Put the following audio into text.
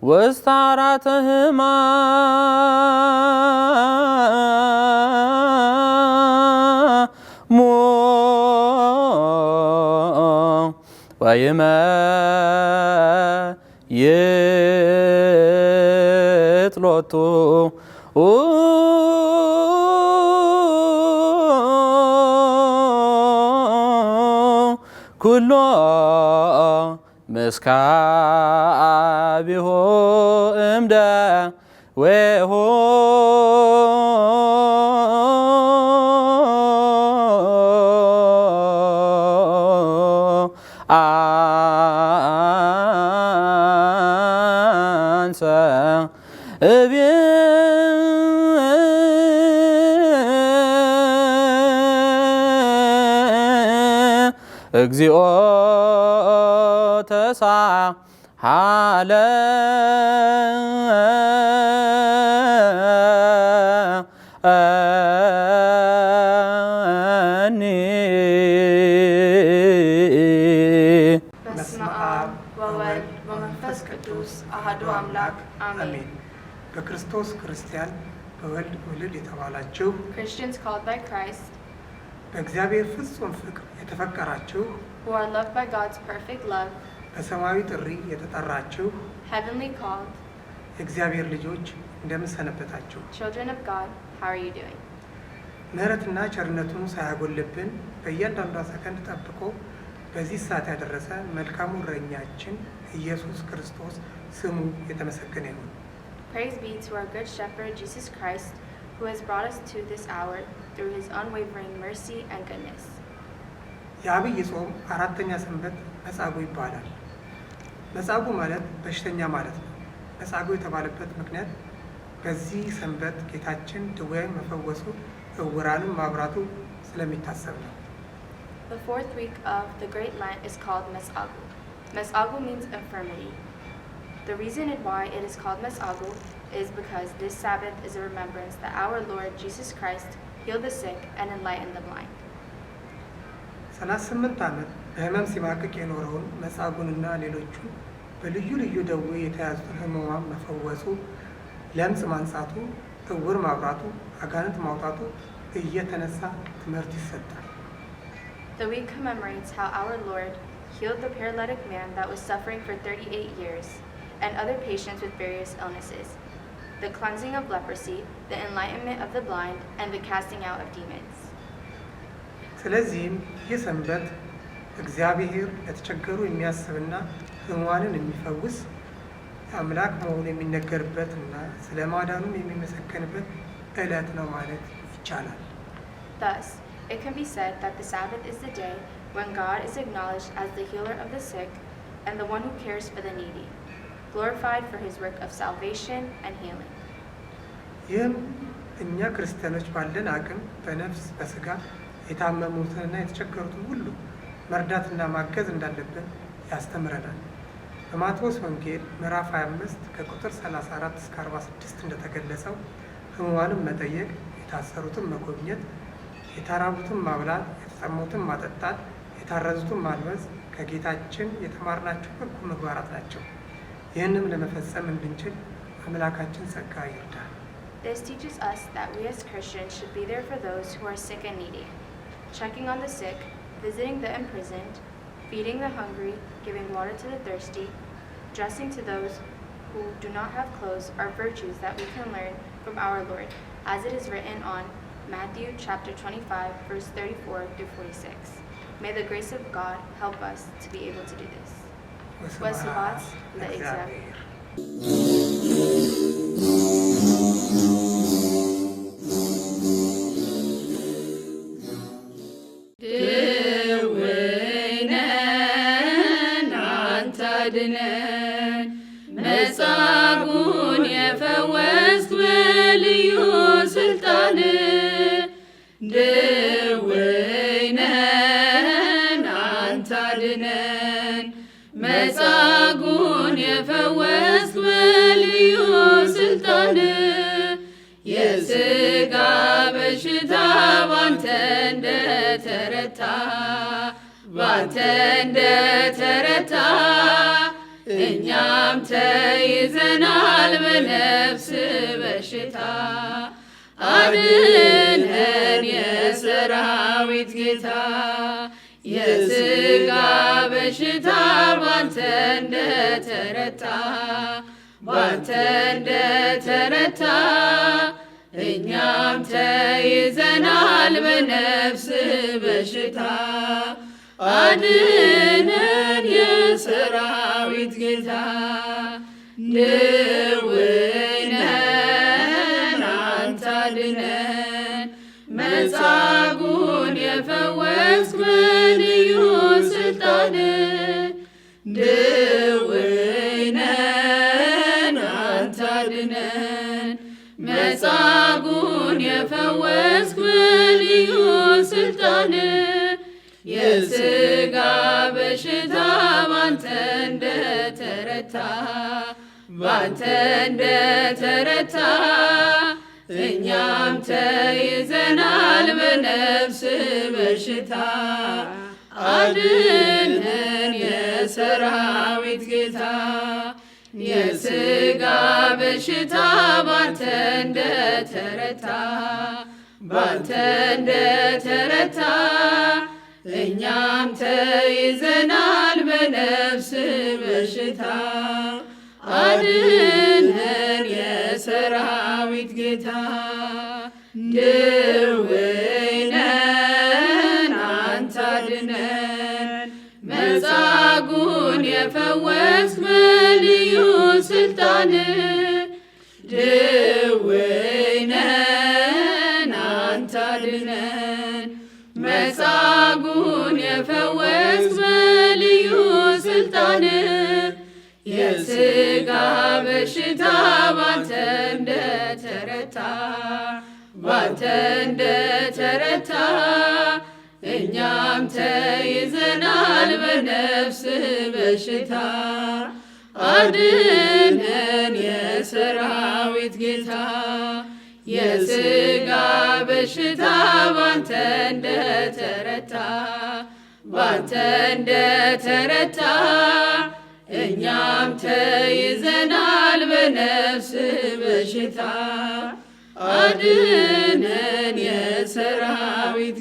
وستعرتهما ويما يطلطو كله مسكابه امدا وهو انسى እግዚኦ ተሳሃለኒ በስመ አብ ወወልድ ወመንፈስ ቅዱስ አሐዱ አምላክ አሜን። በክርስቶስ ክርስቲያን በወልድ ውልድ የተባላችሁ Christians called by Christ, በእግዚአብሔር ፍጹም ፍቅር የተፈቀራችሁ who are loved by God's perfect love, በሰማያዊ ጥሪ የተጠራችሁ heavenly called, የእግዚአብሔር ልጆች እንደምን ሰነበታችሁ? children of God, how are you doing? ምሕረትና ቸርነቱን ሳያጎልብን በእያንዳንዷ ሰከንድ ጠብቆ በዚህ ሰዓት ያደረሰ መልካሙ እረኛችን ኢየሱስ ክርስቶስ ስሙ የተመሰገነ ይሁን። Praise be to our good shepherd Jesus Christ, who has brought us to this hour through his unwavering mercy and goodness. የአብይ ጾም አራተኛ ሰንበት መጻጉዕ ይባላል። መጻጉዕ ማለት በሽተኛ ማለት ነው። መጻጉዕ የተባለበት ምክንያት በዚህ ሰንበት ጌታችን ድውያን መፈወሱ ዕውራንን ማብራቱ ስለሚታሰብ ነው። The fourth week of the Great Lent is called Mes'agu. Mes'agu means infirmity. The reason why it is called Mes'agu is because this Sabbath is a remembrance that our Lord Jesus Christ healed the sick and enlightened the blind. 38 ዓመት በሕመም ሲማቅቅ የኖረውን መጻጉዕንና ሌሎቹን በልዩ ልዩ ደዌ የተያዙትን ሕሙማን መፈወሱ፣ ለምጽ ማንጻቱ፣ ዕውር ማብራቱ፣ አጋንንት ማውጣቱ እየተነሳ ትምህርት ይሰጣል። The week commemorates how our Lord healed the paralytic man that was suffering for 38 years and other patients with various illnesses, the cleansing of leprosy, the enlightenment of the blind, and the casting out of demons. ስለዚህም ይህ ሰንበት እግዚአብሔር ለተቸገሩ የሚያስብና ሕሙማንን የሚፈውስ አምላክ መሆኑ የሚነገርበትና ስለ ማዳኑም የሚመሰገንበት ዕለት ነው ማለት ይቻላል። Thus, it can be said that the Sabbath is the day when God is acknowledged as the healer of the sick and the one who cares for the needy, glorified for his work of salvation and healing. ይህም እኛ ክርስቲያኖች ባለን አቅም በነፍስ በስጋ የታመሙትንና የተቸገሩትን ሁሉ መርዳትና ማገዝ እንዳለብን ያስተምረናል። በማቴዎስ ወንጌል ምዕራፍ 25 ከቁጥር 34 እስከ 46 እንደተገለጸው ሕሙማንን መጠየቅ፣ የታሰሩትን መጎብኘት፣ የተራቡትን ማብላት፣ የተጠሙትን ማጠጣት፣ የታረዙትን ማልበስ ከጌታችን የተማርናቸው በጎ ምግባራት ናቸው። ይህንም ለመፈጸም እንድንችል አምላካችን ጸጋ ይርዳል። This teaches us that we as Christians should be there for those who are sick and needy, checking on the sick, visiting the imprisoned, feeding the hungry, giving water to the thirsty, dressing to those who do not have clothes are virtues that we can learn from our Lord, as it is written on Matthew chapter 25, verse 34 through 46. May the grace of God help us to be able to do this. ወስብሐት ለእግዚአብሔር። ድውነን አንተ አድነን መጻጉዕን ድውይነን አንተ አድነን። መጻጉዕን የፈወስክ በልዩ ስልጣን የሥጋ በሽታ ባንተ እንደተረታ ባንተ እንደተረታ እኛም ተይዘናል በነፍስ በሽታ። አድነን የሰራዊት ጌታ የሥጋ በሽታ ባንተ እንደተረታ ባንተ እንደተረታ እኛም ተይዘናል በነፍስ በሽታ። አድነን የሰራዊት ጌታ ድውይነን አንተ አድነን። መጻጉዕን የፈወስክ በልዩ ስልጣን ድውይነን አንተ አድነን። መጻጉዕን የፈወስክ በልዩ ስልጣን የሥጋ በሽታ ባንተ እንደተረታ ባንተ እንደተረታ እኛም ተይዘናል በነፍስ በሽታ። አድነን የሰራዊት ጌታ የሥጋ በሽታ ባንተ እንደተረታ ባንተ እንደተረታ እኛም ተይዘናል በነፍስ በሽታ። አድነን የሰራዊት ጌታ ድውይነን አንተ አድነን። መጻጉዕን የፈወስክ በልዩ ስልጣን ድውይነን አንተ አድነን። መጻጉዕን የፈወስክ በልዩ ስልጣን የሥጋ በሽታ ባንተ እንደተረታ ባንተ እንደተረታ እኛም ተይዘናል በነፍስ በሽታ። አድነን የሰራዊት ጌታ የሥጋ በሽታ ባንተ እንደተረታ ባንተ እንደተረታ እኛም ተይዘናል በነፍስ በሽታ። አድነን የሰራዊት